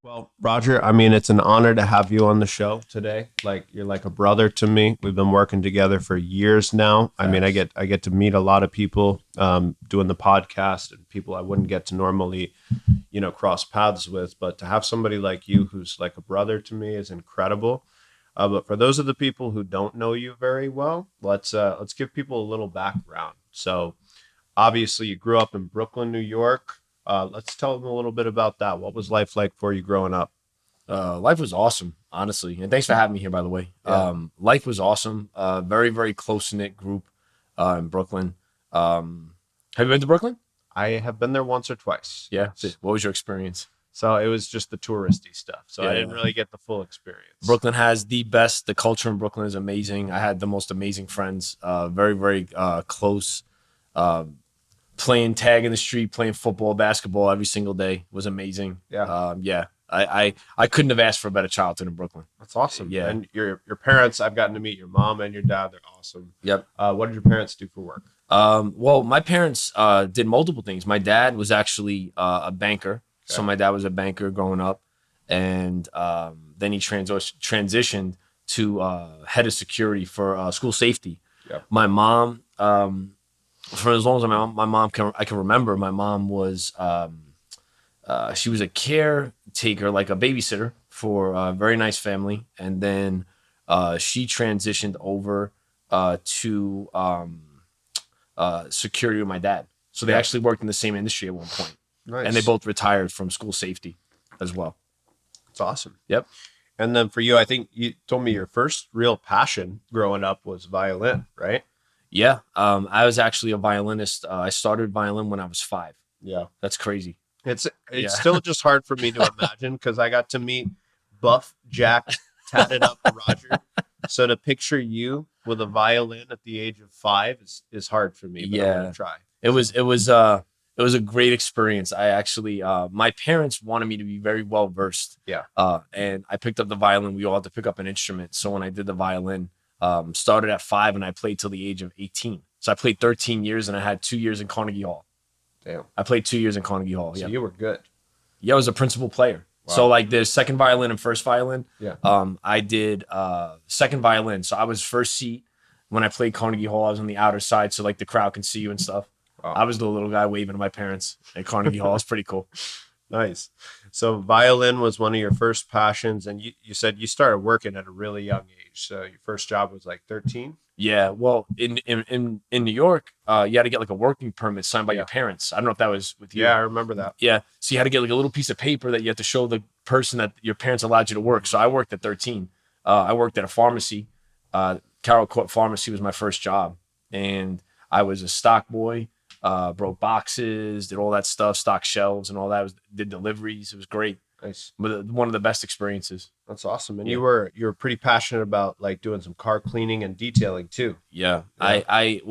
Well, Roger, I mean, it's an honor to have you on the show today. Like you're like a brother to me. We've been working together for years now. I mean, I Facts. get I get to meet a lot of people doing the podcast and people I wouldn't get to normally, cross paths with. But to have somebody like you who's like a brother to me is incredible. But for those of the people who don't know you very well, let's give people a little background. So obviously, you grew up in Brooklyn, New York. Let's tell them a little bit about that. What was life like for you growing up? Life was awesome, honestly, and thanks for having me here. By the way, Yeah. life was awesome. Very, very close knit group in Brooklyn. Have you been to Brooklyn? I have been there once or twice. Yeah. Yes. What was your experience? So it was just the touristy stuff. So I didn't Yeah, really get the full experience. Brooklyn has the best. The culture in Brooklyn is amazing. I had the most amazing friends. Very, very close. Uh, Playing tag in the street, playing football, basketball every single day was amazing. Yeah. Yeah, I couldn't have asked for a better childhood in Brooklyn. That's awesome. Yeah. And your parents, I've gotten to meet your mom and your dad. They're awesome. Yep. What did your parents do for work? Well, my parents did multiple things. My dad was actually a banker. So Okay. my dad was a banker growing up. And then he transitioned to head of security for school safety. Yep. My mom, for as long as I can remember, my mom was she was a caretaker, like a babysitter for a very nice family, and then she transitioned over to security with my dad. So they Yeah. actually worked in the same industry at one point, Nice. and they both retired from school safety as well. It's awesome. Yep. And then for you, I think you told me your first real passion growing up was violin, right? Yeah. I was actually a violinist. I started violin when I was 5. Yeah. That's crazy. It's Yeah. still just hard for me to imagine because I got to meet buff, jacked, tatted up Roger. So to picture you with a violin at the age of 5 is hard for me, but I'm Yeah. gonna try. It was a great experience. I actually my parents wanted me to be very well versed. Yeah. And I picked up the violin. We all had to pick up an instrument. So when I did the violin, started at 5 and I played till the age of 18. So I played 13 years and I had 2 years in Carnegie Hall. Damn. I played 2 years in Carnegie Hall. So Yeah. you were good. Yeah, I was a principal player. Wow. So like there's second violin and first violin. Yeah. I did second violin. So I was first seat when I played Carnegie Hall. I was on the outer side, so like the crowd can see you and stuff. Wow. I was the little guy waving to my parents at Carnegie Hall. It's pretty cool. Nice. So violin was one of your first passions, and you said you started working at a really young age. So your first job was like 13. Yeah. Well, in New York, you had to get like a working permit signed by Yeah. your parents. I don't know if that was with you. Yeah, I remember that. Yeah. So you had to get like a little piece of paper that you had to show the person that your parents allowed you to work. So I worked at 13. I worked at a pharmacy. Carroll Court Pharmacy was my first job. And I was a stock boy, broke boxes, did all that stuff, stocked shelves and all that. Did deliveries. It was great. Nice. But one of the best experiences. That's awesome. And Yeah. you were pretty passionate about like doing some car cleaning and detailing too. Yeah. Yeah. I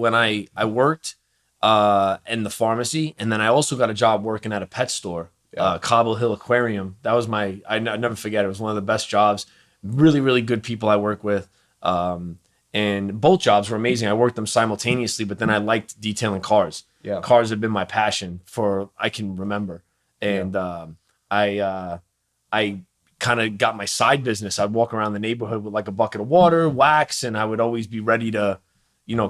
worked in the pharmacy, and then I also got a job working at a pet store, Yeah. Cobble Hill Aquarium. That was I never forget. It was one of the best jobs. Really, really good people I work with. And both jobs were amazing. I worked them simultaneously, but then I liked detailing cars. Yeah. Cars had been my passion for I can remember. And I kind of got my side business. I'd walk around the neighborhood with like a bucket of water, wax, and I would always be ready to,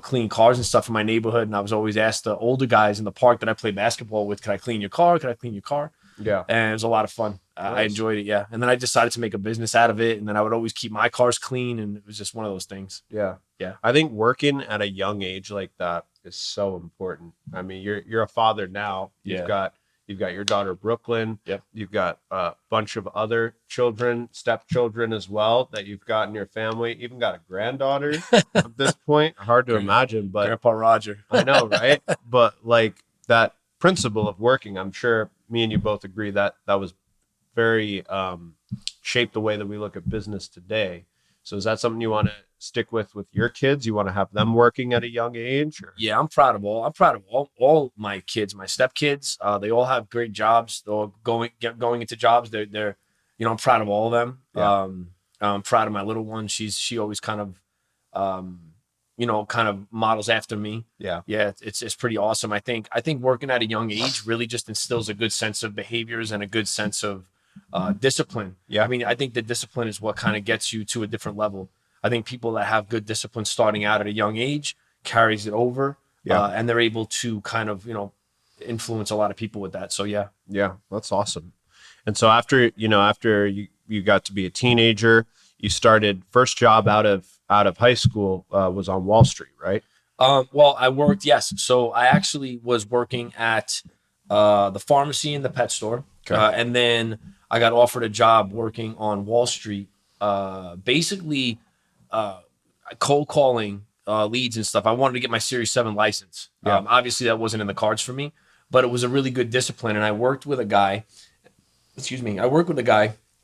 clean cars and stuff in my neighborhood. And I was always asked the older guys in the park that I played basketball with, "Could I clean your car? Could I clean your car?" Yeah. And it was a lot of fun. I Nice. enjoyed it. Yeah. And then I decided to make a business out of it. And then I would always keep my cars clean. And it was just one of those things. Yeah. Yeah. I think working at a young age like that is so important. I mean, you're a father now. You've got your daughter Brooklyn. Yep. You've got a bunch of other children, stepchildren as well that you've got in your family. Even got a granddaughter at this point. Hard to imagine, but Grandpa Roger. I know, right? But like that principle of working, I'm sure me and you both agree that that was very shaped the way that we look at business today. So is that something you want to stick with your kids? You want to have them working at a young age? Or? Yeah, I'm proud of all my kids, my stepkids. They all have great jobs. They're all going into jobs. They're I'm proud of all of them. Yeah. I'm proud of my little one. She always kind of kind of models after me. Yeah. Yeah, it's pretty awesome. I think working at a young age really just instills a good sense of behaviors and a good sense of discipline. Yeah. I mean, I think that discipline is what kind of gets you to a different level. I think people that have good discipline starting out at a young age carries it over, Yeah. and they're able to kind of, influence a lot of people with that. So yeah. Yeah, that's awesome. And so after you got to be a teenager, you started first job out of high school was on Wall Street, right? Well, I worked, yes. So I actually was working at the pharmacy and the pet store. Okay. And then I got offered a job working on Wall Street, basically cold calling leads and stuff. I wanted to get my Series 7 license. Yeah. Obviously, that wasn't in the cards for me, but it was a really good discipline. And I worked with a guy,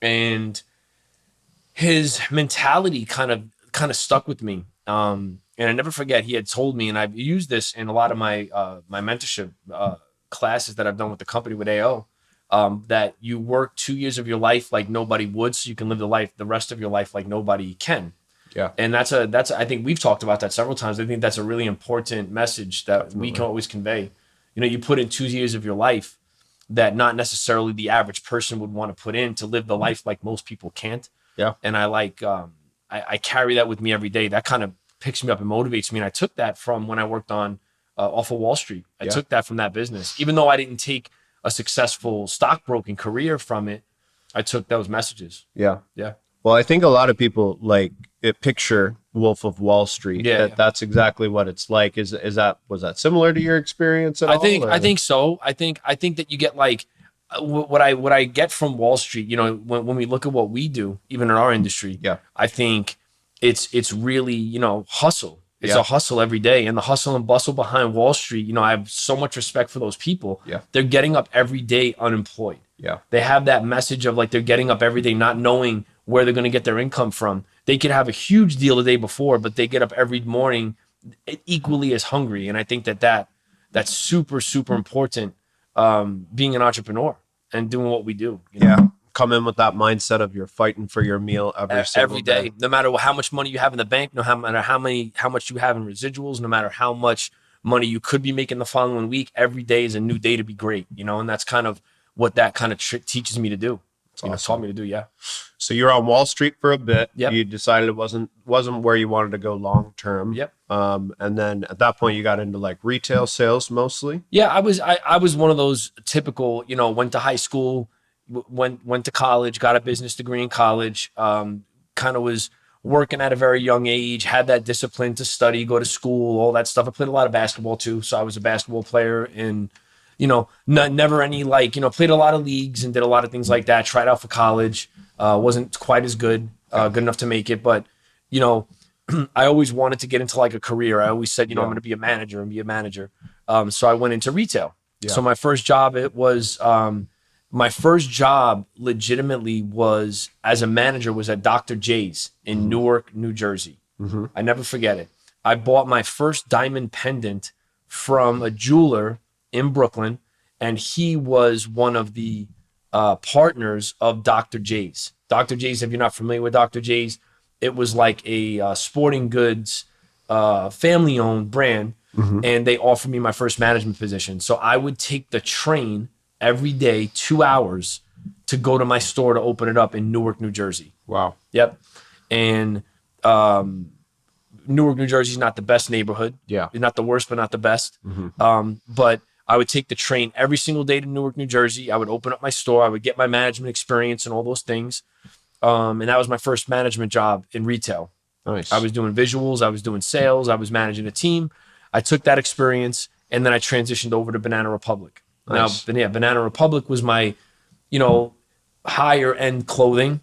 and his mentality kind of stuck with me. And I never forget, he had told me, and I've used this in a lot of my my mentorship classes that I've done with the company with AO, that you work 2 years of your life like nobody would, so you can live the rest of your life like nobody can. Yeah. And that's I think we've talked about that several times. I think that's a really important message that we can always convey. You put in 2 years of your life that not necessarily the average person would want to put in to live the life like most people can't. Yeah. And I carry that with me every day. That kind of picks me up and motivates me. And I took that from when I worked on off of Wall Street. I took that from that business. Even though I didn't take a successful stockbroking career from it, I took those messages. Yeah. Yeah. Well, I think a lot of people picture Wolf of Wall Street. Yeah. That's exactly what it's like. Was that similar to your experience at all? I think so. I think that you get what I get from Wall Street, when we look at what we do, even in our industry, I think it's really, hustle. It's a hustle every day, and the hustle and bustle behind Wall Street. I have so much respect for those people. Yeah. They're getting up every day unemployed. Yeah. They have that message of they're getting up every day, not knowing where they're going to get their income from. They could have a huge deal the day before, but they get up every morning equally as hungry. And I think that's super, super important. Being an entrepreneur and doing what we do. Yeah. Come in with that mindset of you're fighting for your meal every day. No matter how much money you have in the bank, no matter how much you have in residuals, no matter how much money you could be making the following week, every day is a new day to be great, and that's kind of what that kind of teaches me to do. Taught me to do. Yeah. So you're on Wall Street for a bit. Yep. You decided it wasn't where you wanted to go long term. Yep. And then at that point you got into retail sales mostly. Yeah, I was one of those typical, went to high school, went to college, got a business degree in college, kind of was working at a very young age, had that discipline to study, go to school, all that stuff. I played a lot of basketball too. So I was a basketball player and, never any played a lot of leagues and did a lot of things like that. Tried out for college, wasn't quite as good enough to make it. But, I always wanted to get into a career. I always said, I'm going to be a manager. So I went into retail. Yeah. So my first job, legitimately was as a manager was at Dr. J's in Newark, New Jersey. Mm-hmm. I never forget it. I bought my first diamond pendant from a jeweler in Brooklyn, and he was one of the partners of Dr. J's. Dr. J's, if you're not familiar with Dr. J's, it was like a sporting goods family-owned brand, and they offered me my first management position. So I would take the train every day, 2 hours, to go to my store to open it up in Newark, New Jersey. Wow. Yep. And Newark, New Jersey is not the best neighborhood. Yeah. It's not the worst, but not the best. Mm-hmm. But I would take the train every single day to Newark, New Jersey. I would open up my store. I would get my management experience and all those things. And that was my first management job in retail. Nice. I was doing visuals. I was doing sales. I was managing a team. I took that experience and then I transitioned over to Banana Republic. Nice. Now, Banana Republic was my, higher end clothing.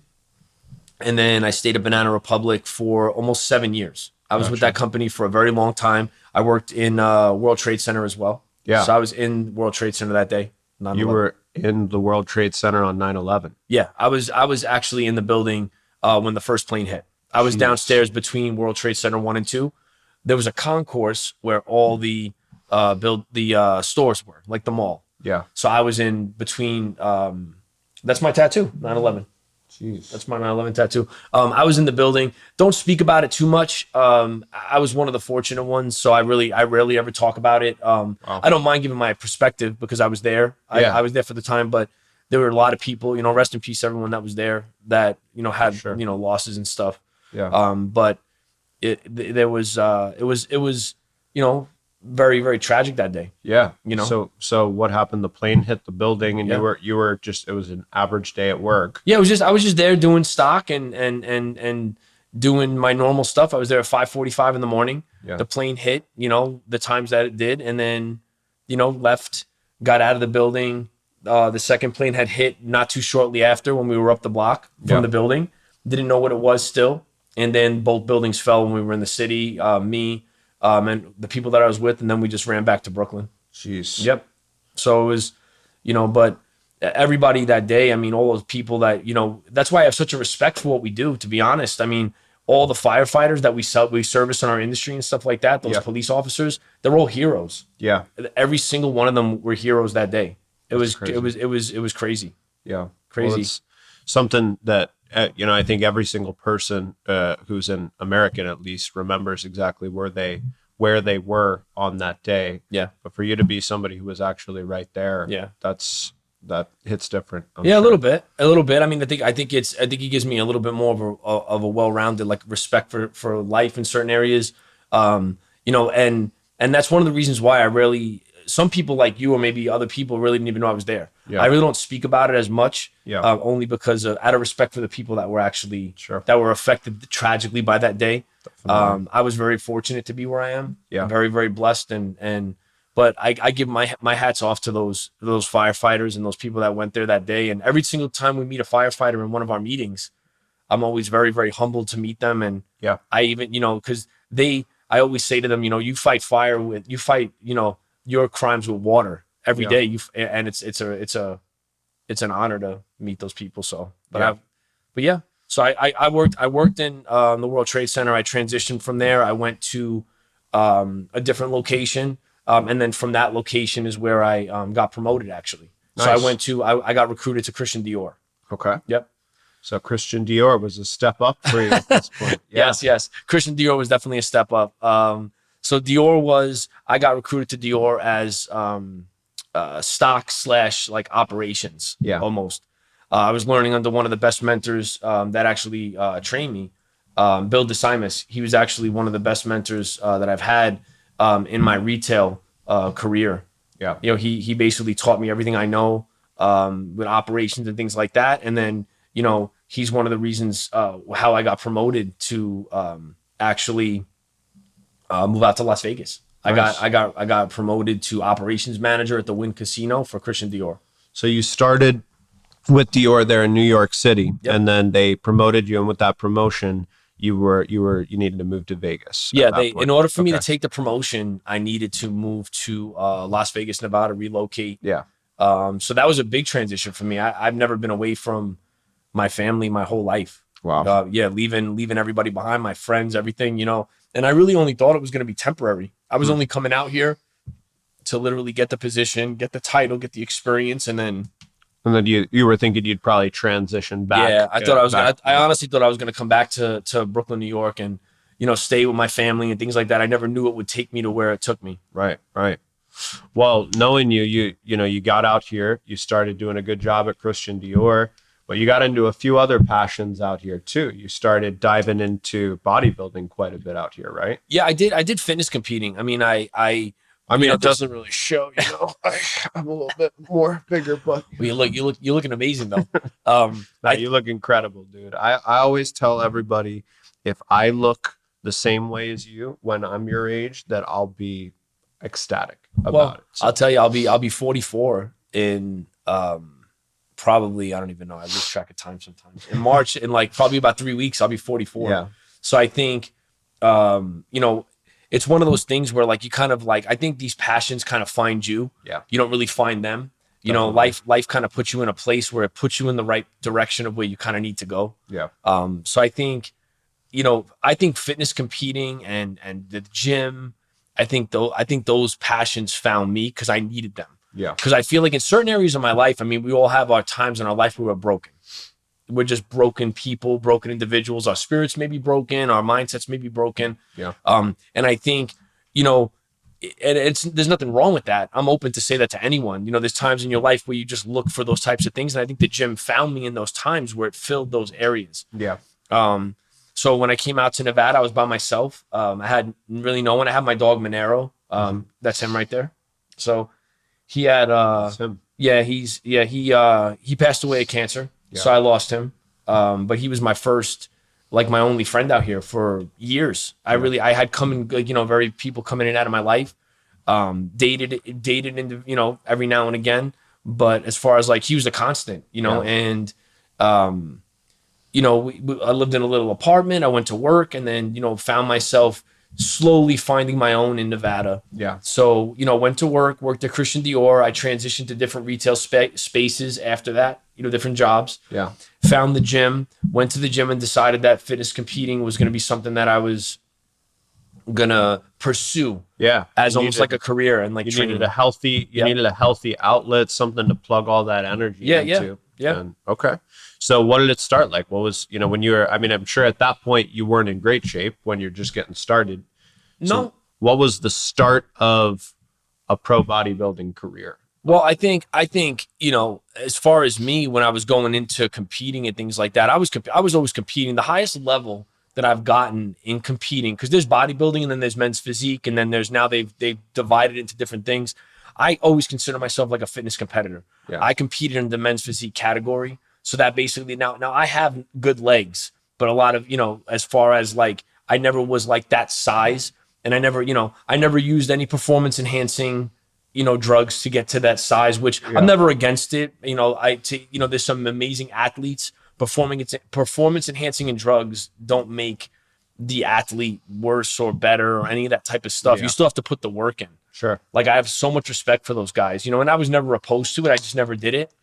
And then I stayed at Banana Republic for almost 7 years. I was with that company for a very long time. I worked in World Trade Center as well. Yeah. So I was in World Trade Center that day. 9/11. You were in the World Trade Center on 9/11. Yeah, I was actually in the building when the first plane hit. I was downstairs between World Trade Center 1 and 2. There was a concourse where all the stores were, like the mall. Yeah. So I was in between. That's my tattoo, 9/11. Jeez. That's my 9/11 tattoo. I was in the building. Don't speak about it too much. I was one of the fortunate ones, so I rarely ever talk about it. Wow. I don't mind giving my perspective because I was there. I was there for the time, but there were a lot of people, rest in peace, everyone that was there that, had, Sure. losses and stuff. Yeah. But there was, it was, very, very tragic that day. Yeah. You know? So what happened? The plane hit the building, and Yeah. you were just, it was an average day at work. Yeah, I was just there doing stock and doing my normal stuff. I was there at 5:45 in the morning. Yeah. The plane hit, the times that it did, and then, left, got out of the building. The second plane had hit not too shortly after when we were up the block from the building. Didn't know what it was still. And then both buildings fell when we were in the city, me, and the people that I was with, and then we just ran back to Brooklyn. Jeez. Yep. So it was, but everybody that day, I mean, all those people that, that's why I have such a respect for what we do, to be honest. I mean, all the firefighters that we service in our industry and stuff like that, those police officers, they're all heroes. Yeah. Every single one of them were heroes that day. It was crazy. Yeah. Crazy. Well, it's something that, I think every single person who's an American, at least, remembers exactly where they were on that day. Yeah. But for you to be somebody who was actually right there, Yeah. that hits different. I'm yeah, sure. a little bit. I mean, I think it gives me a little bit more of a well-rounded, like, respect for life in certain areas. And that's one of the reasons why some people like you or maybe other people really didn't even know I was there. Yeah. I really don't speak about it as much, Yeah. only because out of respect for the people that were actually Sure. that were affected tragically by that day. Definitely. I was very fortunate to be where I am. Yeah. I'm very, very blessed, but I give my hats off to those firefighters and those people that went there that day. And every single time we meet a firefighter in one of our meetings, I'm always very, very humbled to meet them. And Yeah. I even, because I always say to them, you fight your crimes with water every day. And it's an honor to meet those people. So, so I worked in the World Trade Center. I transitioned from there. I went to a different location. And then from that location is where I got promoted, actually. Nice. So I got recruited to Christian Dior. Okay. Yep. So Christian Dior was a step up for you at this point. Yeah. Yes. Christian Dior was definitely a step up. So I got recruited to Dior as stock / like operations. Yeah. Almost. I was learning under one of the best mentors that actually trained me, Bill DeSimus. He was actually one of the best mentors that I've had in my retail career. Yeah. He basically taught me everything I know with operations and things like that. And then, he's one of the reasons how I got promoted to actually move out to Las Vegas. Nice. I got promoted to operations manager at the Wynn Casino for Christian Dior. So you started with Dior there in New York City, Yep. and then they promoted you, and with that promotion, you needed to move to Vegas. Yeah, in order for me to Okay. take the promotion, I needed to move to Las Vegas, Nevada, relocate. Yeah. So that was a big transition for me. I've never been away from my family my whole life. Wow. Leaving everybody behind, my friends, everything, and I really only thought it was going to be temporary. I was only coming out here to literally get the position, get the title, get the experience. And then you were thinking you'd probably transition back. Yeah, I back. honestly thought I was going to come back to Brooklyn, New York, and, stay with my family and things like that. I never knew it would take me to where it took me. Right. Well, knowing you got out here, you started doing a good job at Christian Dior, but you got into a few other passions out here too. You started diving into bodybuilding quite a bit out here, right? Yeah, I did fitness competing. I mean, I mean, it there's- doesn't really show, I'm a little bit more bigger, but Well, you're looking amazing though. you look incredible, dude. I always tell everybody, if I look the same way as you when I'm your age, that I'll be ecstatic about it. So, I'll tell you, I'll be 44 in probably, I don't even know. I lose track of time sometimes. In March, in like probably about 3 weeks, I'll be 44. yeah, So I think, it's one of those things where, like, you kind of, like, I think these passions kind of find you. Yeah. You don't really find them. Definitely. Life kind of puts you in a place where it puts you in the right direction of where you kind of need to go. yeah, So I think, fitness competing and the gym, I think those passions found me because I needed them. yeah, Because I feel like in certain areas of my life, I mean, we all have our times in our life where we're broken. We're just broken people, broken individuals. Our spirits may be broken. Our mindsets may be broken. yeah, And I think, and there's nothing wrong with that. I'm open to say that to anyone. You know, there's times in your life where you just look for those types of things, and I think the gym found me in those times where it filled those areas. Yeah. So when I came out to Nevada, I was by myself. I had really no one. I had my dog Monero. That's him right there. So he had That's him. he passed away of cancer. Yeah. So I lost him. But he was my first, like my only friend out here for years. I had come and, you know, very people coming in and out of my life. Dated into, you know, every now and again. But as far as like, he was a constant, you know, and, you know, I lived in a little apartment. I went to work and then, you know, found myself slowly finding my own in Nevada. Yeah. So, you know, went to work, worked at Christian Dior. I transitioned to different retail spaces after that, you know, different jobs. Yeah. Found the gym, went to the gym and decided that fitness competing was going to be something that I was going to pursue. Yeah. As almost like a career and like you training. needed a healthy, needed a healthy outlet, something to plug all that energy into. Yeah. And, okay. So what did it start like? What was, you know, when you were, I mean, I'm sure at that point you weren't in great shape when you're just getting started. So No. what was the start of a pro bodybuilding career? Well, I think, you know, as far as me, when I was going into competing and things like that, I was always competing. The highest level that I've gotten in competing, because there's bodybuilding and then there's men's physique, and then there's now they've divided into different things. I always consider myself like a fitness competitor. Yeah. I competed in the men's physique category. So that basically now I have good legs, but a lot of, you know, as far as like, I never was like that size, and I never used any performance enhancing, you know, drugs to get to that size, which I'm never against it. You know, there's some amazing athletes. Performance enhancing and drugs don't make the athlete worse or better or any of that type of stuff. You still have to put the work in. Sure. Like I have so much respect for those guys, you know, and I was never opposed to it. I just never did it.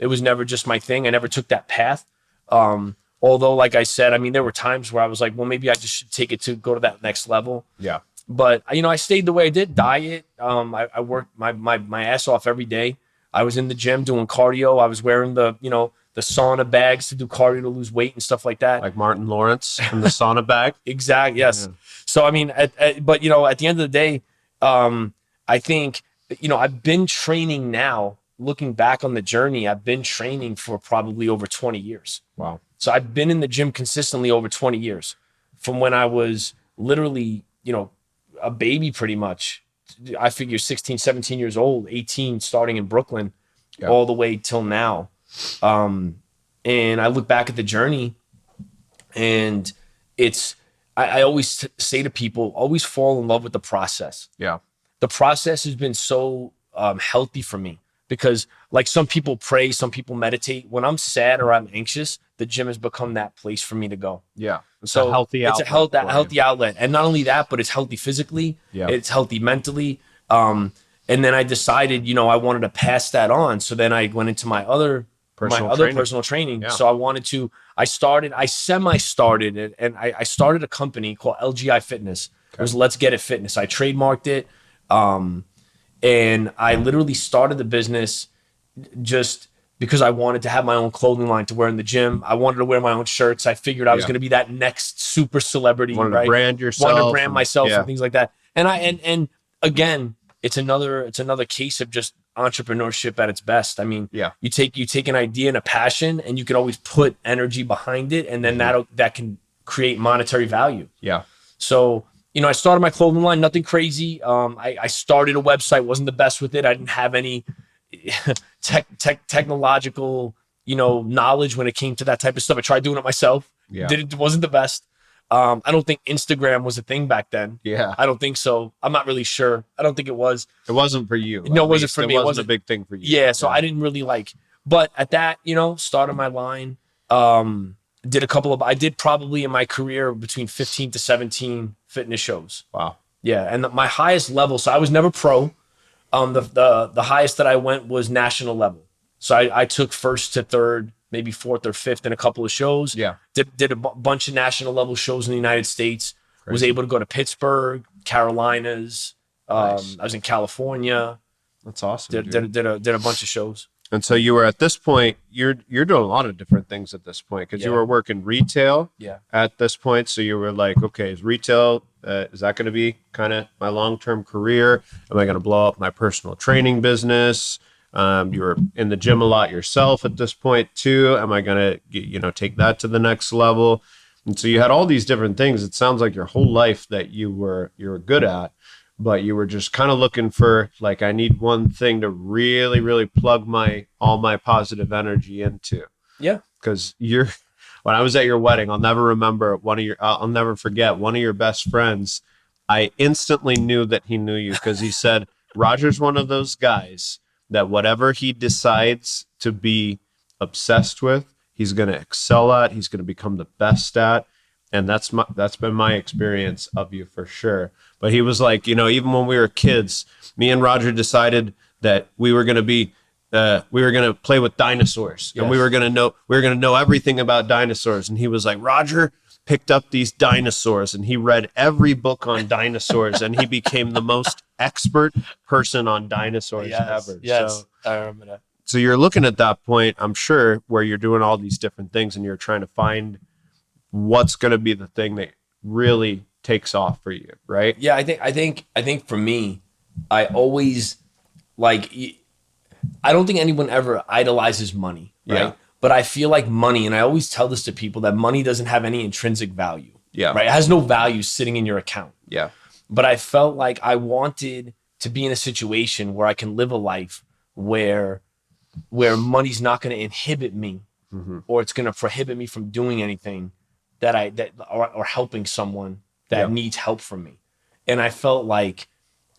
It was never just my thing. I never took that path. Although, like I said, I mean, there were times where I was like, well, maybe I just should take it to go to that next level. Yeah. But, you know, I stayed the way I did. Diet. I worked my ass off every day. I was in the gym doing cardio. I was wearing the sauna bags to do cardio to lose weight and stuff like that. Like Martin Lawrence in the sauna bag. Exactly. Yes. Yeah. So, I mean, but, you know, at the end of the day, I think, you know, I've been training now. Looking back on the journey, I've been training for probably over 20 years. Wow. So I've been in the gym consistently over 20 years, from when I was literally, you know, a baby pretty much. I figure 16, 17 years old, 18, starting in Brooklyn, all the way till now. And I look back at the journey, and I always say to people, always fall in love with the process. Yeah. The process has been so healthy for me. Because like some people pray, some people meditate. When I'm sad or I'm anxious, the gym has become that place for me to go. Yeah. It's so a healthy outlet. It's a healthy outlet. And not only that, but it's healthy physically. Yeah. It's healthy mentally. And then I decided, you know, I wanted to pass that on. So then I went into my other personal training. Yeah. So I started a company called LGI Fitness. It was Let's Get It Fitness. I trademarked it. And I literally started the business just because I wanted to have my own clothing line to wear in the gym. I wanted to wear my own shirts. I figured I was going to be that next super celebrity. Wanted to brand yourself. Wanted to brand myself and things like that. And again, it's another case of just entrepreneurship at its best. I mean, you take an idea and a passion, and you can always put energy behind it, and then that can create monetary value. Yeah. So, you know, I started my clothing line, nothing crazy. I started a website, wasn't the best with it. I didn't have any technological, you know, knowledge when it came to that type of stuff. I tried doing it myself. Yeah. Wasn't the best. I don't think Instagram was a thing back then. Yeah. I don't think so. I'm not really sure. I don't think it was. It wasn't for you. No, it wasn't for me. It wasn't a big thing for you. Yeah. So I didn't really but at that, you know, started my line. I did probably in my career between 15 to 17 fitness shows. Wow. Yeah. And my highest level, so I was never pro. The highest that I went was national level. So I took first to third, maybe fourth or fifth in a couple of shows. Yeah. Did a bunch of national level shows in the United States. Crazy. Was able to go to Pittsburgh, Carolinas. Nice. I was in California. That's awesome. Did a bunch of shows. And so you were at this point, you're doing a lot of different things at this point because you Yeah. were working retail Yeah. at this point. So you were like, okay, is retail, is that going to be kind of my long-term career? Am I going to blow up my personal training business? You were in the gym a lot yourself at this point too. Am I going to, take that to the next level? And so you had all these different things. It sounds like your whole life that you were good at, but you were just kind of looking for like, I need one thing to really, really plug all my positive energy into. Yeah. Because when I was at your wedding, I'll never forget one of your best friends. I instantly knew that he knew you because he said, Roger's one of those guys that whatever he decides to be obsessed with, he's going to excel at, he's going to become the best at. And that's been my experience of you for sure. But he was like, even when we were kids, me and Roger decided that we were going to play with dinosaurs, and Yes. we were going to know everything about dinosaurs. And he was like, Roger picked up these dinosaurs and he read every book on dinosaurs and he became the most expert person on dinosaurs ever. Yes. I remember that. So you're looking at that point, I'm sure, where you're doing all these different things and you're trying to find what's going to be the thing that really takes off for you, right? Yeah, I think for me, I always like. I don't think anyone ever idolizes money, right? Yeah. But I feel like money, and I always tell this to people, that money doesn't have any intrinsic value. Yeah. Right. It has no value sitting in your account. Yeah. But I felt like I wanted to be in a situation where I can live a life where money's not going to inhibit me, or it's going to prohibit me from doing anything or helping someone that needs help from me. And I felt like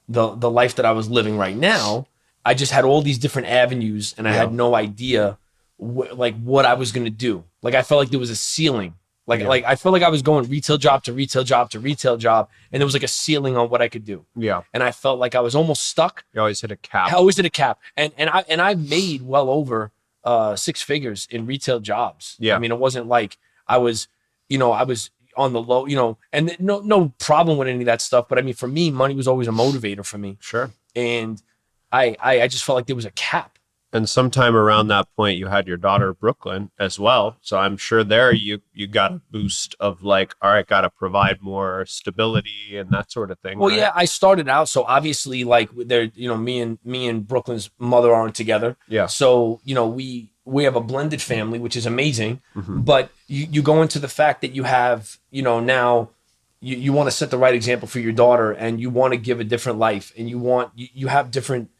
the life that I was living right now, I just had all these different avenues and I had no idea what I was going to do. Like, I felt like there was a ceiling. Like I felt like I was going retail job to retail job to retail job, and there was like a ceiling on what I could do. Yeah. And I felt like I was almost stuck. You always hit a cap. I always hit a cap. And I made well over 6 figures in retail jobs. Yeah. I mean, it wasn't like I was on the low, and no problem with any of that stuff. But I mean, for me, money was always a motivator for me. Sure. And I just felt like there was a cap. And sometime around that point, you had your daughter Brooklyn as well. So I'm sure there you got a boost of like, all right, got to provide more stability and that sort of thing. Well, right? yeah, I started out. So obviously, like, there, me and Brooklyn's mother aren't together. Yeah. So we have a blended family, which is amazing. But you go into the fact that you have, now you want to set the right example for your daughter, and you want to give a different life, and you have different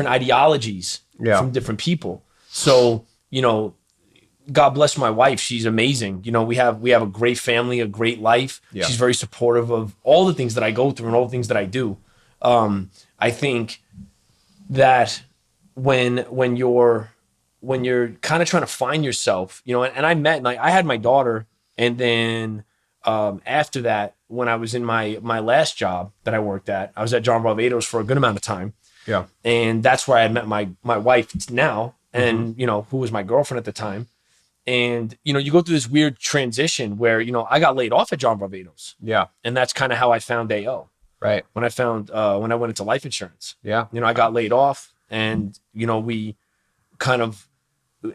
ideologies from different people. So, God bless my wife. She's amazing. We have a great family, a great life. Yeah. She's very supportive of all the things that I go through and all the things that I do. I think that when you're kind of trying to find yourself, and I had my daughter, and then after that, when I was in my last job that I worked at, I was at John Barbados for a good amount of time. Yeah. And that's where I met my wife now, and who was my girlfriend at the time. And you go through this weird transition where I got laid off at John Barbados. Yeah. And that's kind of how I found AO. Right. When I went into life insurance. Yeah. I got laid off, and we kind of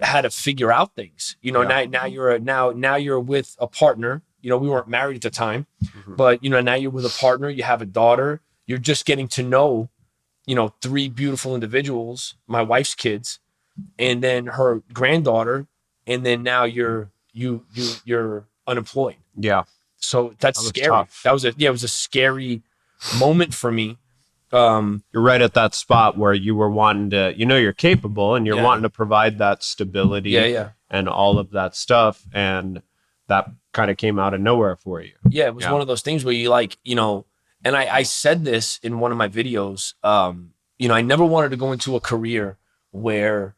had to figure out things. Now you're with a partner. We weren't married at the time, but now you're with a partner. You have a daughter. You're just getting to know 3 beautiful individuals, my wife's kids, and then her granddaughter, and then now you're unemployed. Yeah. So that's scary. Tough. It was a scary moment for me. You're right at that spot where you were wanting to, you're capable and you're wanting to provide that stability and all of that stuff. And that kind of came out of nowhere for you. Yeah. It was one of those things where and I said this in one of my videos, I never wanted to go into a career where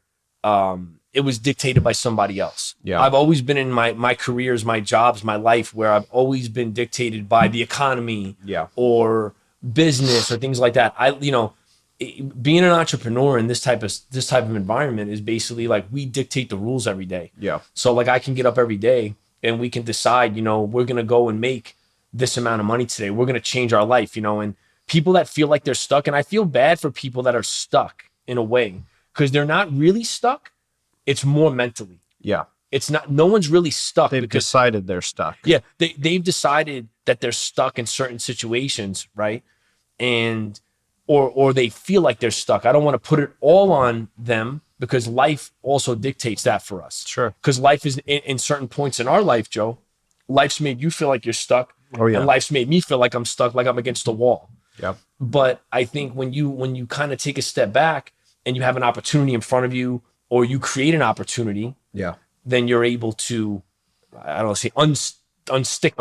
it was dictated by somebody else. Yeah. I've always been in my careers, my jobs, my life, where I've always been dictated by the economy or business or things like that. Being an entrepreneur in this type of environment is basically like we dictate the rules every day. Yeah. So like I can get up every day and we can decide, we're going to go and make this amount of money today. We're going to change our life, and people that feel like they're stuck, and I feel bad for people that are stuck in a way, because they're not really stuck. It's more mentally. Yeah. It's not, no one's really stuck. They've because decided they're stuck. Yeah, they've decided that they're stuck in certain situations, right? And or they feel like they're stuck. I don't want to put it all on them because life also dictates that for us. Sure. Because life is in certain points in our life, Joe, life's made you feel like you're stuck. Oh, yeah. And life's made me feel like I'm stuck, like I'm against the wall. Yep. But I think when you kind of take a step back and you have an opportunity in front of you, or you create an opportunity, Yeah. then you're able to, I don't want to say unstuck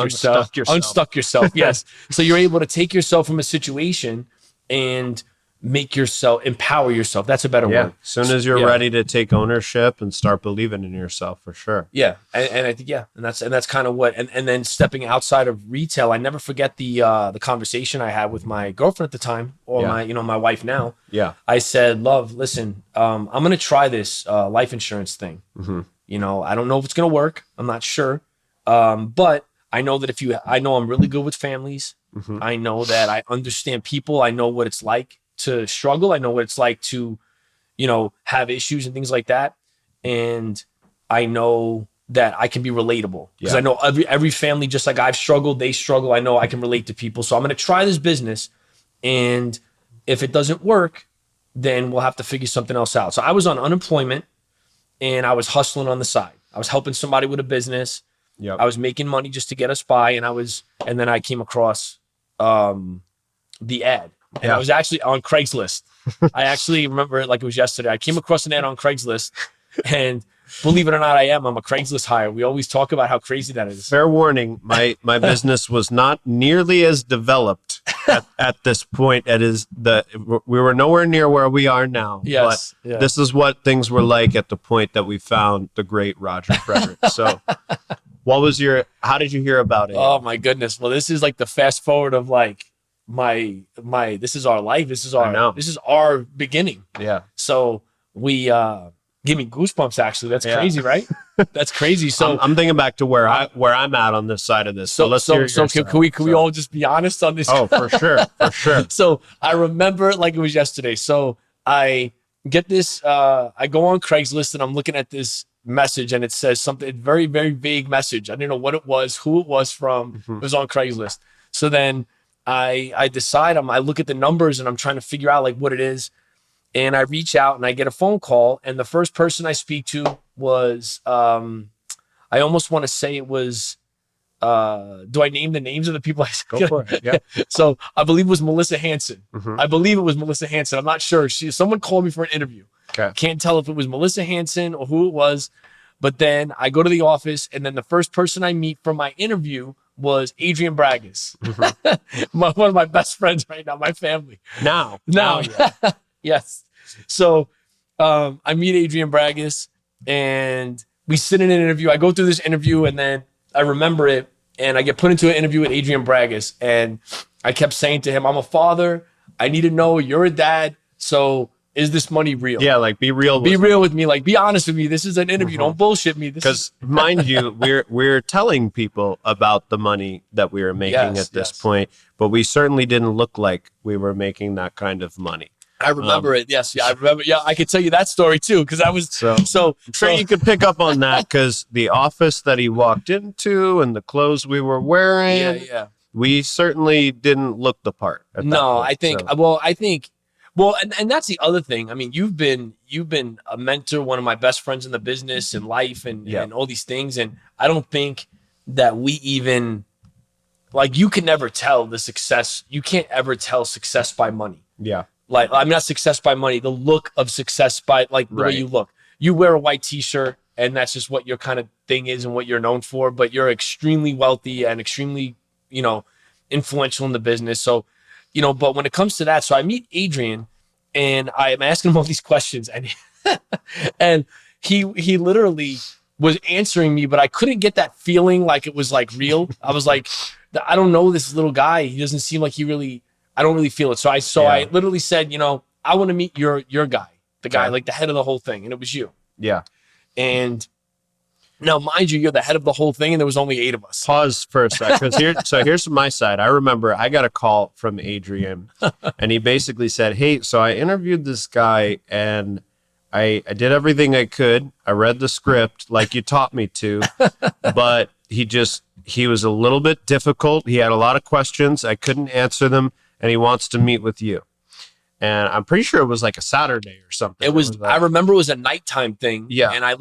yourself. Yes. So you're able to take yourself from a situation and make yourself, empower yourself. That's a better word. As soon as you're ready to take ownership and start believing in yourself, for sure. Yeah. And I think, and that's kind of what, and then stepping outside of retail, I never forget the conversation I had with my girlfriend at the time, or my wife now. Yeah. I said, love, listen, I'm going to try this life insurance thing. Mm-hmm. I don't know if it's going to work. I'm not sure. But I know that I know I'm really good with families. Mm-hmm. I know that I understand people. I know what it's like to struggle. I know what it's like to, have issues and things like that. And I know that I can be relatable because I know every family, just like I've struggled, they struggle. I know I can relate to people. So I'm going to try this business. And if it doesn't work, then we'll have to figure something else out. So I was on unemployment and I was hustling on the side. I was helping somebody with a business. Yep. I was making money just to get us by. And then I came across the ad. And I was actually on Craigslist. I actually remember it like it was yesterday. I came across an ad on Craigslist, and believe it or not, I'm a Craigslist hire. We always talk about how crazy that is. Fair warning, my business was not nearly as developed at this point. We were nowhere near where we are now. Yes. But this is what things were like at the point that we found the great Roger Fredericks. So how did you hear about it? Oh my goodness. Well, this is like the fast forward of like this is our life. This is our beginning. Yeah. So we give me goosebumps actually. That's crazy, right? That's crazy. So I'm thinking back to where I'm at on this side of this. So let's hear your side. Can we all just be honest on this? Oh, for sure. For sure. So I remember it like it was yesterday. So I get this, I go on Craigslist and I'm looking at this message and it says something very, very vague message. I didn't know what it was, who it was from. Mm-hmm. It was on Craigslist. So then I decide, I look at the numbers and I'm trying to figure out like what it is. And I reach out and I get a phone call. And the first person I speak to was, I almost want to say it was, do I name the names of the people? Go for it. Yeah. So I believe it was Melissa Hanson. Mm-hmm. I believe it was Melissa Hanson. I'm not sure. Someone called me for an interview. Okay. Can't tell if it was Melissa Hanson or who it was. But then I go to the office and then the first person I meet for my interview was Adrian Bragas. Mm-hmm. One of my best friends right now, my family. Now. Yeah. Yes. So I meet Adrian Bragas and we sit in an interview. I go through this interview and then I remember it and I get put into an interview with Adrian Bragas. And I kept saying to him, I'm a father. I need to know you're a dad. So is this money real? Yeah, like be real. Be real with me. Like be honest with me. This is an interview. Don't bullshit me. Because mind you, we're telling people about the money that we were making at this point, but we certainly didn't look like we were making that kind of money. I remember it. Yes. Yeah, I remember. Yeah, I could tell you that story too. Because I was so sure you could pick up on that because the office that he walked into and the clothes we were wearing. Yeah. We certainly didn't look the part. No, I think. Well, and that's the other thing. I mean, you've been a mentor, one of my best friends in the business and life and all these things. And I don't think that we even like you can never tell the success. You can't ever tell success by money. Yeah. Like I'm not success by money, the look of success by like the way you look. You wear a white t-shirt and that's just what your kind of thing is and what you're known for, but you're extremely wealthy and extremely, influential in the business. So, but when it comes to that, so I meet Adrian and I'm asking him all these questions and and he literally was answering me, but I couldn't get that feeling like it was like real. I was like, I don't know this little guy. He doesn't seem like I don't really feel it. So I literally said, I want to meet your guy, the guy, like the head of the whole thing. And it was you. Yeah. And now, mind you, you're the head of the whole thing. And there was only 8 of us. Pause for a sec. Here's my side. I remember I got a call from Adrian and he basically said, hey, so I interviewed this guy and I did everything I could. I read the script like you taught me to, but he was a little bit difficult. He had a lot of questions. I couldn't answer them, and he wants to meet with you. And I'm pretty sure it was like a Saturday or something. It was like, I remember it was a nighttime thing. Yeah. And I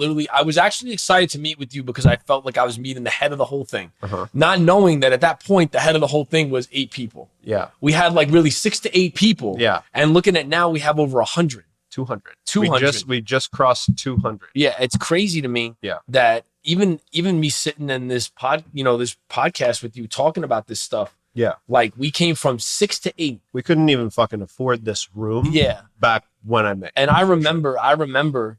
was actually excited to meet with you because I felt like I was meeting the head of the whole thing. Uh-huh. Not knowing that at that point, the head of the whole thing was 8 people. Yeah. We had like really 6 to 8 people. Yeah. And looking at now, we have over 100. 200. 200. We just crossed 200. Yeah. It's crazy to me Yeah. that even me sitting in this this podcast with you talking about this stuff. Yeah. Like we came from 6 to 8. We couldn't even fucking afford this room. Yeah. Back when I met. And I remember.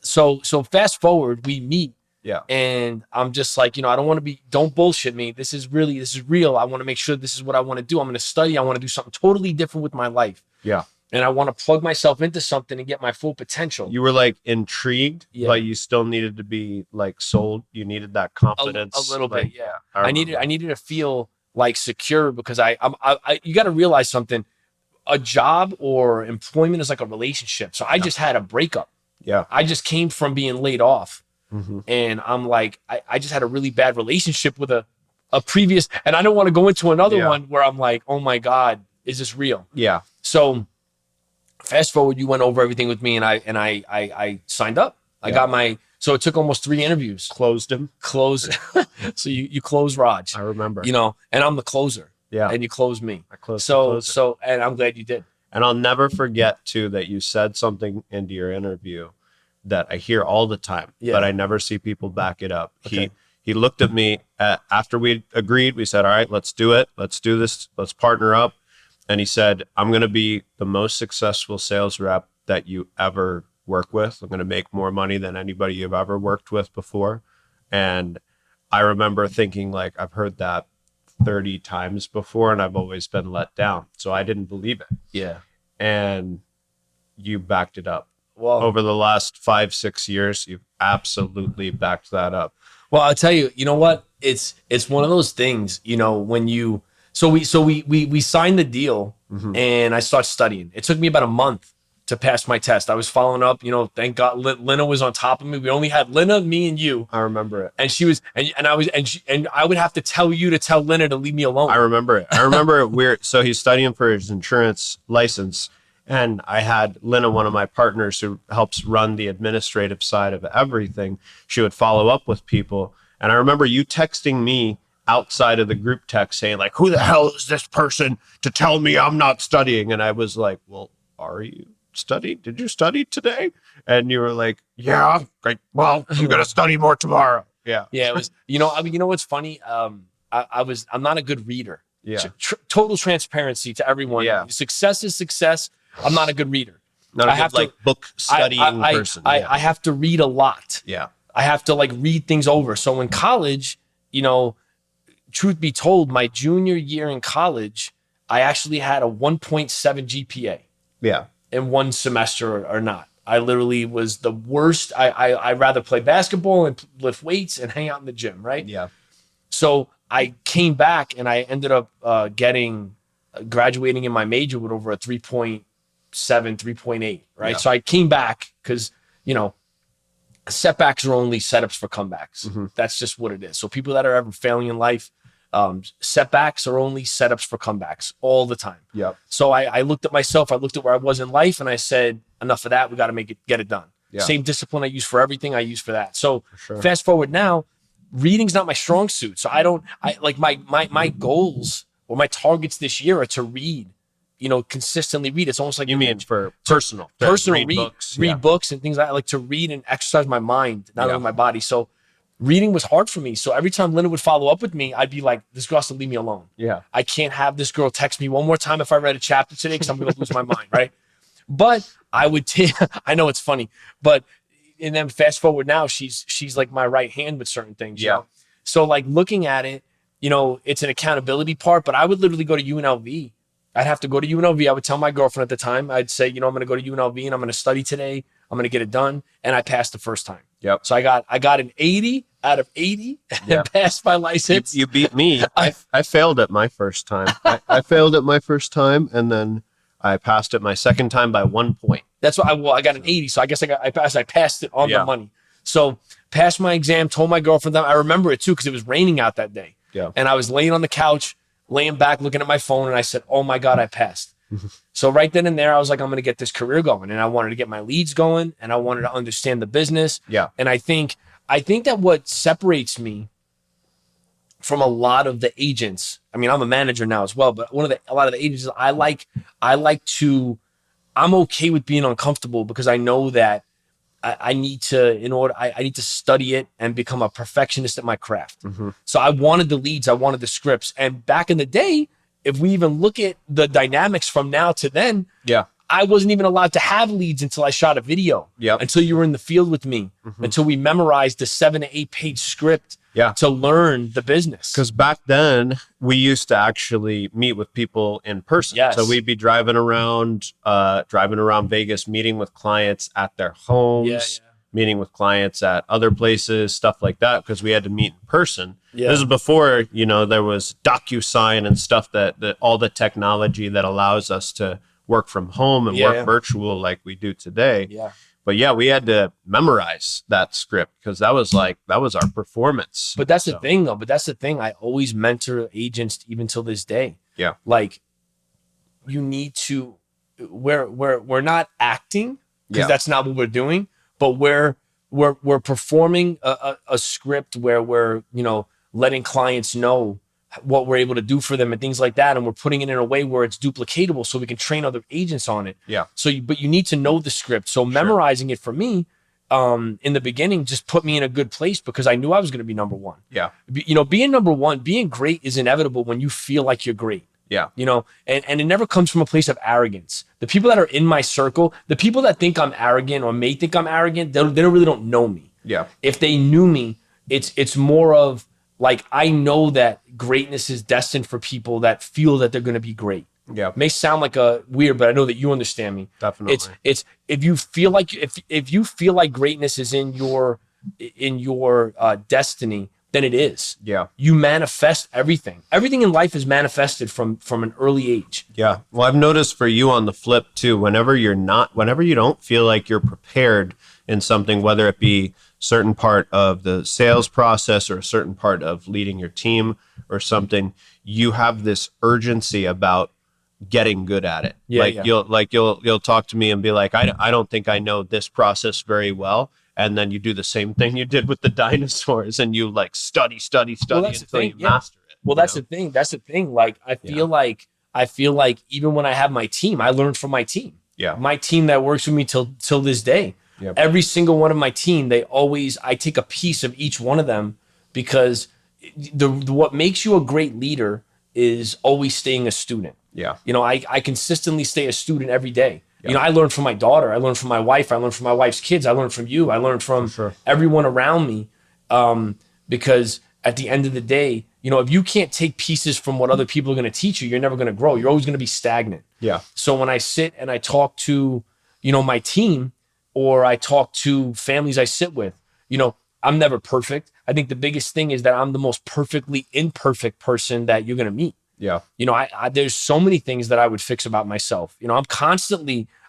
So fast forward, we meet. Yeah. And I'm just like, I don't want to don't bullshit me. This is real. I want to make sure this is what I want to do. I'm going to study. I want to do something totally different with my life. Yeah. And I want to plug myself into something and get my full potential. You were like intrigued, Yeah. but you still needed to be like sold. You needed that confidence. A little like, bit. Yeah. I I needed to feel like secure because you got to realize something. A job or employment is like a relationship. So I just had a breakup. Yeah. I just came from being laid off. Mm-hmm. And I'm like, I just had a really bad relationship with a previous, and I don't want to go into another one where I'm like, oh my God, is this real? Yeah. So fast forward, you went over everything with me and I signed up. I got so it took almost 3 interviews. Closed him. So you close Raj, I remember. And I'm the closer. Yeah. And you close me. I closed. So, and I'm glad you did. And I'll never forget too that you said something into your interview that I hear all the time, but I never see people back it up. Okay. He looked at me after we agreed. We said, all right, let's do it. Let's do this. Let's partner up. And he said, I'm going to be the most successful sales rep that you ever work with. I'm going to make more money than anybody you've ever worked with before. And I remember thinking like, I've heard that 30 times before and I've always been let down. So I didn't believe it. Yeah. And you backed it up. Well, Over the last 5-6 years, you've absolutely backed that up. Well, I'll tell you, you know what? It's one of those things, when you we signed the deal and I started studying. It took me about a month to pass my test. I was following up, thank God Lena was on top of me. We only had Lena, me, and you. I remember it. And she was and I would have to tell you to tell Lena to leave me alone. I remember it. So he's studying for his insurance license. And I had Lena, one of my partners who helps run the administrative side of everything. She would follow up with people. And I remember you texting me outside of the group text saying like, who the hell is this person to tell me I'm not studying? And I was like, well, are you studying? Did you study today? And you were like, yeah, great. Well, I'm going to study more tomorrow. Yeah. Yeah. It was, what's funny? I'm not a good reader. Yeah. Total transparency to everyone. Yeah. Success is success. I'm not a good reader. Not a good, book studying person. I have to read a lot. Yeah. I have to read things over. So in college, truth be told, my junior year in college, I actually had a 1.7 GPA. Yeah. In one semester or not. I literally was the worst. I'd rather play basketball and lift weights and hang out in the gym, right? Yeah. So I came back and I ended up graduating in my major with over a 3.7, 3.8, right? Yeah. So I came back because, setbacks are only setups for comebacks. Mm-hmm. That's just what it is. So people that are ever failing in life, setbacks are only setups for comebacks all the time. Yep. So I looked at myself, I looked at where I was in life and I said, enough of that. We got to get it done. Yeah. Same discipline I use for everything I use for that. So sure. Fast forward now, reading's not my strong suit. So my goals or my targets this year are to read, consistently read. It's almost like you mean for personal read books, books and things. I like to read and exercise my mind, not only my body. So reading was hard for me. So every time Linda would follow up with me, I'd be like, this girl has to leave me alone. Yeah. I can't have this girl text me one more time if I read a chapter today because I'm going to lose my mind, right? But I would I know it's funny, but and then fast forward now, she's like my right hand with certain things. Yeah. So looking at it, it's an accountability part, but I would literally go to UNLV. I'd have to go to UNLV. I would tell my girlfriend at the time, I'd say, I'm going to go to UNLV and I'm going to study today. I'm going to get it done. And I passed the first time. Yep. So I got an 80 out of 80 and passed my license. You beat me. I failed at my first time. I failed at my first time. And then I passed it my second time by 1 point. That's what I got an 80. So I guess I passed it on the money. So passed my exam, told my girlfriend that. I remember it too, because it was raining out that day. Yeah. And I was laying on the couch, laying back, looking at my phone, and I said, oh my God, I passed. So right then and there, I was like, I'm going to get this career going. And I wanted to get my leads going, and I wanted to understand the business. Yeah. And I think that what separates me from a lot of the agents, I mean, I'm a manager now as well, but a lot of the agents, I'm okay with being uncomfortable, because I know that I need to study it and become a perfectionist at my craft. So I wanted the leads, I wanted the scripts. And back in the day, if we even look at the dynamics from now to then, I wasn't even allowed to have leads until I shot a video. Until you were in the field with me, until we memorized the 7 to 8 page script to learn the business. Because back then we used to actually meet with people in person. So we'd be driving around Vegas, meeting with clients at their homes, meeting with clients at other places, stuff like that, because we had to meet in person. This is before, there was DocuSign and stuff that all the technology that allows us to work from home and work virtual like we do today. But we had to memorize that script, because that was our performance. But that's the thing, though. I always mentor agents even till this day. Like, you need to, we're not acting, because that's not what we're doing, but we're performing a script where we're, letting clients know what we're able to do for them and things like that. And we're putting it in a way where it's duplicatable, so we can train other agents on it. But you need to know the script. So memorizing it for me, in the beginning, just put me in a good place, because I knew I was going to be number one. Being number one, being great is inevitable when you feel like you're great. And it never comes from a place of arrogance. The people that are in my circle, the people that think I'm arrogant or may think I'm arrogant, they really don't know me. If they knew me, it's more of like, I know that greatness is destined for people that feel that they're going to be great. It may sound like a weird, but I know that you understand me. Definitely. It's if you feel like greatness is in your destiny, then it is. You manifest everything. Everything in life is manifested from an early age. Well, I've noticed for you on the flip too, whenever you don't feel like you're prepared in something, whether it be certain part of the sales process or a certain part of leading your team or something, you have this urgency about getting good at it. You'll talk to me and be like, I don't think I know this process very well. And then you do the same thing you did with the dinosaurs, and you like study until you master it. Well, that's the thing. That's the thing. Like, I feel like even when I have my team, I learn from my team. My team that works with me till this day. Every single one of my team, I take a piece of each one of them, because what makes you a great leader is always staying a student. I consistently stay a student every day. I learn from my daughter. I learn from my wife. I learn from my wife's kids. I learn from you. I learn from everyone around me. Because at the end of the day, if you can't take pieces from what other people are going to teach you, you're never going to grow. You're always going to be stagnant. So when I sit and I talk to, my team, or I talk to families I sit with, I'm never perfect. I think the biggest thing is that I'm the most perfectly imperfect person that you're going to meet. There's so many things that I would fix about myself.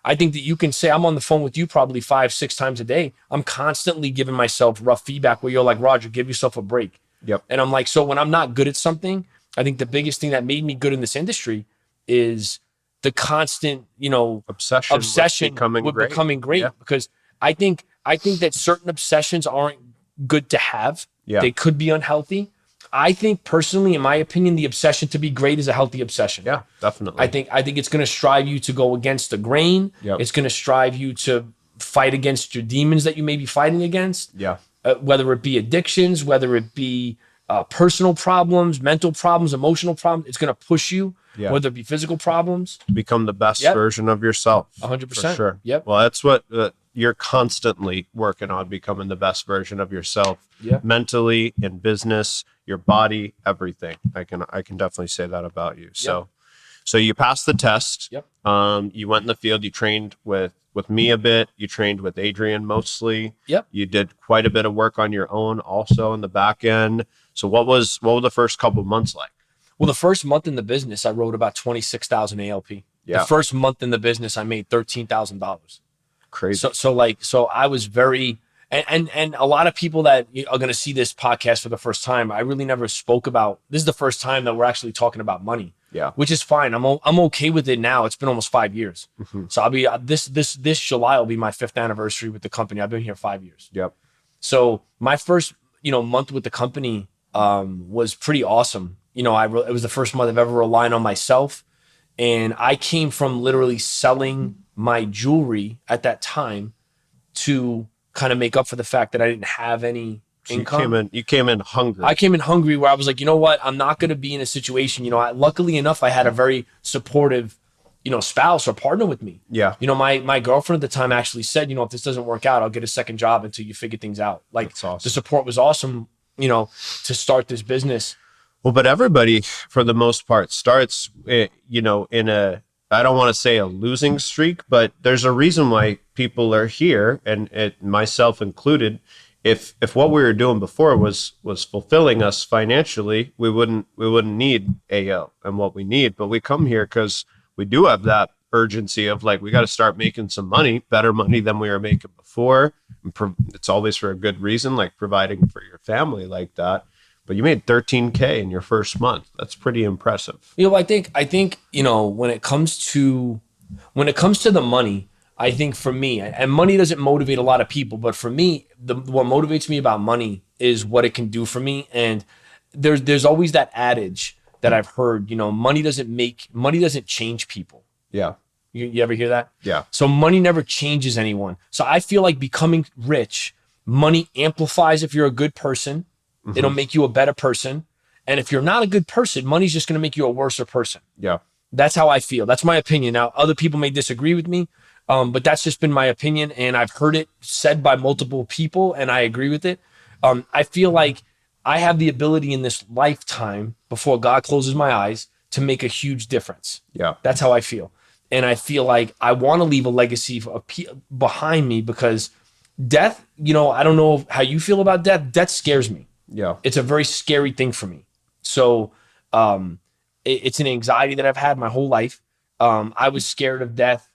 I think that you can say, I'm on the phone with you probably 5-6 times a day. I'm constantly giving myself rough feedback where you're like, Roger, give yourself a break. And I'm like, so when I'm not good at something, I think the biggest thing that made me good in this industry is the constant, obsession with becoming great. Because I think that certain obsessions aren't good to have. They could be unhealthy. I think personally, in my opinion, the obsession to be great is a healthy obsession. Definitely. I think it's going to strive you to go against the grain. It's going to strive you to fight against your demons that you may be fighting against. Whether it be addictions, whether it be personal problems, mental problems, emotional problems, it's going to push you. Whether it be physical problems, become the best version of yourself. 100%. For sure. Well, that's what you're constantly working on, becoming the best version of yourself, mentally, in business, your body, everything. I can definitely say that about you. So you passed the test. You went in the field. You trained with me a bit. You trained with Adrian mostly. You did quite a bit of work on your own also in the back end. So what were the first couple months like? Well, the first month in the business, I wrote about 26,000 ALP. The Yeah. first month in the business, I made $13,000. Crazy. So I was very, and a lot of people that are going to see this podcast for the first time, I really never spoke about. This is the first time that we're actually talking about money. Yeah. Which is fine. I'm okay with it now. It's been almost 5 years. So I'll be this July will be my 5th anniversary with the company. I've been here 5 years. Yep. So my first month with the company was pretty awesome. It was the first month I've ever relied on myself, and I came from literally selling my jewelry at that time to kind of make up for the fact that I didn't have any income. You came in hungry. I came in hungry, where I was like, you know what? I'm not going to be in a situation. Luckily enough, I had a very supportive, spouse or partner with me. Yeah. My girlfriend at the time actually said, if this doesn't work out, I'll get a second job until you figure things out. Like, That's awesome. The support was awesome, to start this business. Well, but everybody, for the most part, starts, in a, I don't want to say a losing streak, but there's a reason why people are here, and myself included. If what we were doing before was fulfilling us financially, we wouldn't need AO and what we need. But we come here because we do have that urgency of like, we got to start making some money, better money than we were making before. It's always for a good reason, like providing for your family like that. But you made $13K in your first month. That's pretty impressive. I think when it comes to the money, I think for me, and money doesn't motivate a lot of people, but for me, what motivates me about money is what it can do for me. And there's always that adage that I've heard, money doesn't change people. Yeah. You ever hear that? Yeah. So money never changes anyone. So I feel like becoming rich, money amplifies if you're a good person. It'll make you a better person. And if you're not a good person, money's just going to make you a worse person. Yeah. That's how I feel. That's my opinion. Now, other people may disagree with me, but that's just been my opinion. And I've heard it said by multiple people, and I agree with it. I feel like I have the ability in this lifetime, before God closes my eyes, to make a huge difference. Yeah. That's how I feel. And I feel like I want to leave a legacy behind me, because death, I don't know how you feel about death. Death scares me. Yeah. It's a very scary thing for me. So it's an anxiety that I've had my whole life. I was scared of death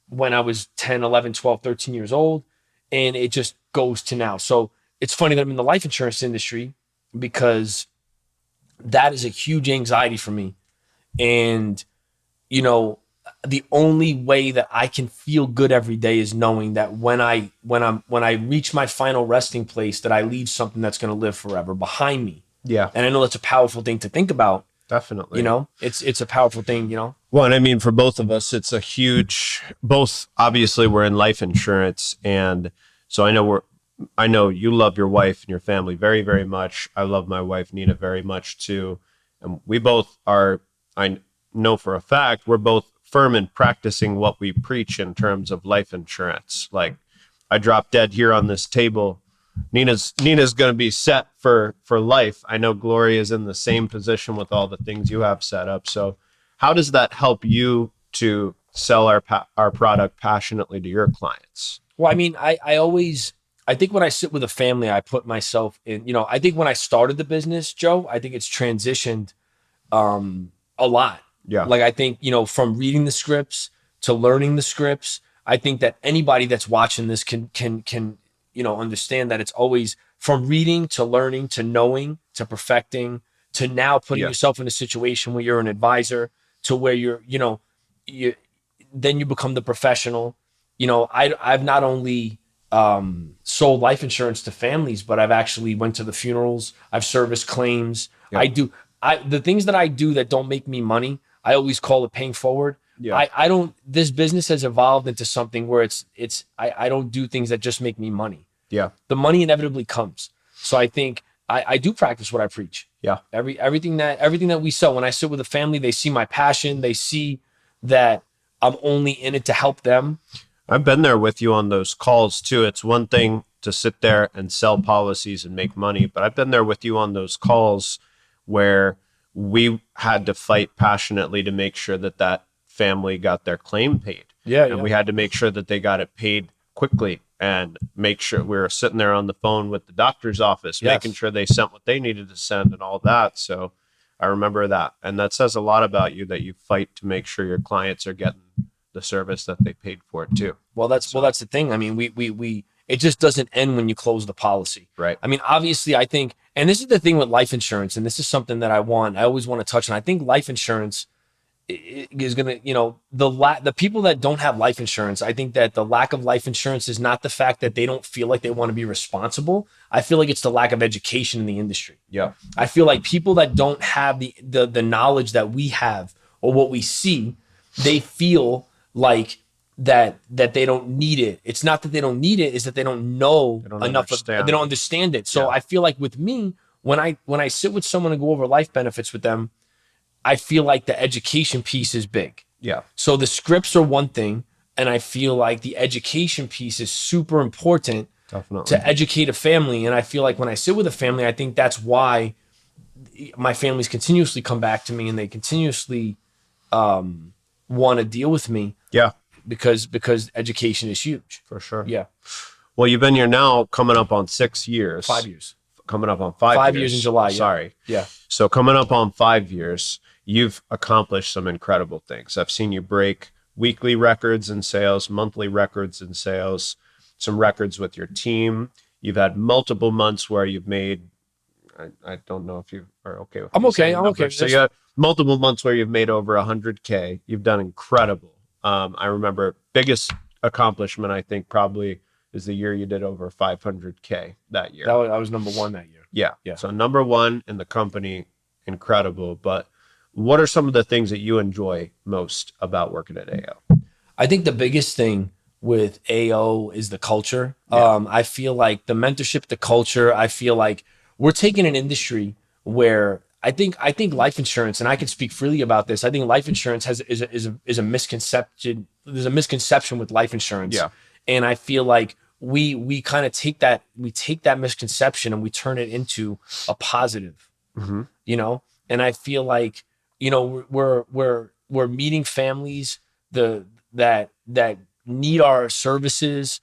when I was 10, 11, 12, 13 years old, and it just goes to now. So it's funny that I'm in the life insurance industry, because that is a huge anxiety for me. And, the only way that I can feel good every day is knowing that when I reach my final resting place, that I leave something that's going to live forever behind me. Yeah. And I know that's a powerful thing to think about. Definitely. It's a powerful thing, Well, and I mean, for both of us, it's a huge, both obviously we're in life insurance. And so I know you love your wife and your family very, very much. I love my wife, Nina, very much too. And we both are, I know for a fact, we're both firm in practicing what we preach in terms of life insurance. Like, I drop dead here on this table, Nina's going to be set for life. I know Gloria's in the same position with all the things you have set up. So how does that help you to sell our product passionately to your clients? Well, I mean, I think when I sit with a family, I put myself in, I think when I started the business, Joe, I think it's transitioned a lot. Yeah. Like, I think, from reading the scripts to learning the scripts, I think that anybody that's watching this can understand that it's always from reading to learning to knowing to perfecting to now putting yourself in a situation where you're an advisor, to where then you become the professional. I've not only sold life insurance to families, but I've actually went to the funerals. I've serviced claims. Yeah. The things that I do that don't make me money, I always call it paying forward. Yeah. This business has evolved into something where I don't do things that just make me money. Yeah. The money inevitably comes. So I think I do practice what I preach. Yeah. Everything that we sell, when I sit with a family, they see my passion. They see that I'm only in it to help them. I've been there with you on those calls too. It's one thing to sit there and sell policies and make money, but I've been there with you on those calls where we had to fight passionately to make sure that family got their claim paid. Yeah. And we had to make sure that they got it paid quickly, and make sure we were sitting there on the phone with the doctor's office, making sure they sent what they needed to send and all that. So I remember that. And that says a lot about you, that you fight to make sure your clients are getting the service that they paid for it too. Well, that's the thing. I mean, we it just doesn't end when you close the policy. Right. I mean, obviously, I think, and this is the thing with life insurance, and this is something that I always want to touch on. I think life insurance is going to, the people that don't have life insurance, I think that the lack of life insurance is not the fact that they don't feel like they want to be responsible. I feel like it's the lack of education in the industry. Yeah. I feel like people that don't have the knowledge that we have or what we see, they feel like that they don't need it. It's not that they don't need it, it's that they don't know enough of, they don't understand it. So I feel like with me, when I sit with someone and go over life benefits with them, I feel like the education piece is big. Yeah. So the scripts are one thing, and I feel like the education piece is super important. Definitely. To educate a family. And I feel like when I sit with a family, I think that's why my families continuously come back to me and they continuously want to deal with me. Yeah. Because education is huge. For sure. Yeah. Well, you've been here now coming up on 6 years. 5 years. Coming up on 5 years. 5 years in July. Yeah. Sorry. Yeah. So coming up on 5 years, you've accomplished some incredible things. I've seen you break weekly records in sales, monthly records in sales, some records with your team. You've had multiple months where you've made, I don't know if you are okay with I'm okay. I'm okay. So you had multiple months where you've made over 100K. You've done incredible. I remember biggest accomplishment, I think, probably is the year you did over 500K that year. I was number one that year. Yeah. Yeah. So number one in the company, incredible. But what are some of the things that you enjoy most about working at AO? I think the biggest thing with AO is the culture. Yeah. I feel like the mentorship, the culture, I feel like we're taking an industry where I think life insurance, and I can speak freely about this, I think life insurance is a misconception. There's a misconception with life insurance. Yeah. And I feel like we kind of take that misconception and we turn it into a positive, and I feel like, we're meeting families that need our services.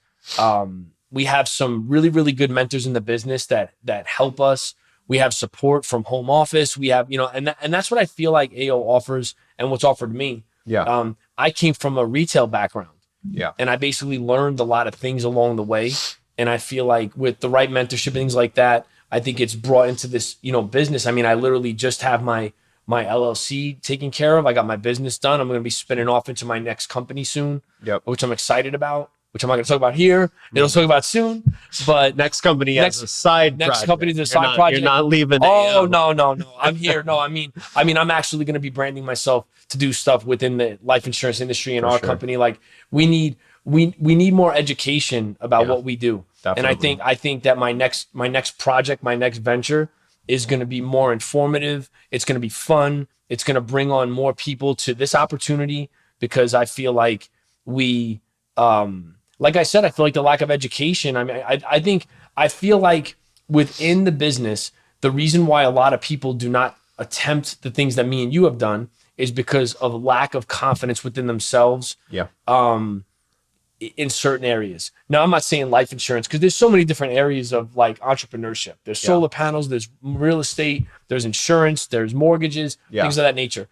We have some really, really good mentors in the business that help us. We have support from home office. We have, and that's what I feel like AO offers and what's offered me. Yeah. I came from a retail background. Yeah. And I basically learned a lot of things along the way. And I feel like with the right mentorship and things like that, I think it's brought into this, business. I mean, I literally just have my LLC taken care of. I got my business done. I'm going to be spinning off into my next company soon, which I'm excited about, which I'm not going to talk about here. It'll talk about soon. But next company has a side project. Next company is a side project. You're not leaving. Oh, no. I'm here. No, I mean, I'm actually going to be branding myself to do stuff within the life insurance industry in our company. Like we need more education about what we do. Definitely. And I think that my next project, my next venture is going to be more informative. It's going to be fun. It's going to bring on more people to this opportunity because I feel like like I said, I feel like the lack of education. I mean, I feel like within the business, the reason why a lot of people do not attempt the things that me and you have done is because of lack of confidence within themselves. Yeah. In certain areas. Now, I'm not saying life insurance because there's so many different areas of like entrepreneurship. There's solar panels, there's real estate, there's insurance, there's mortgages, things of that nature.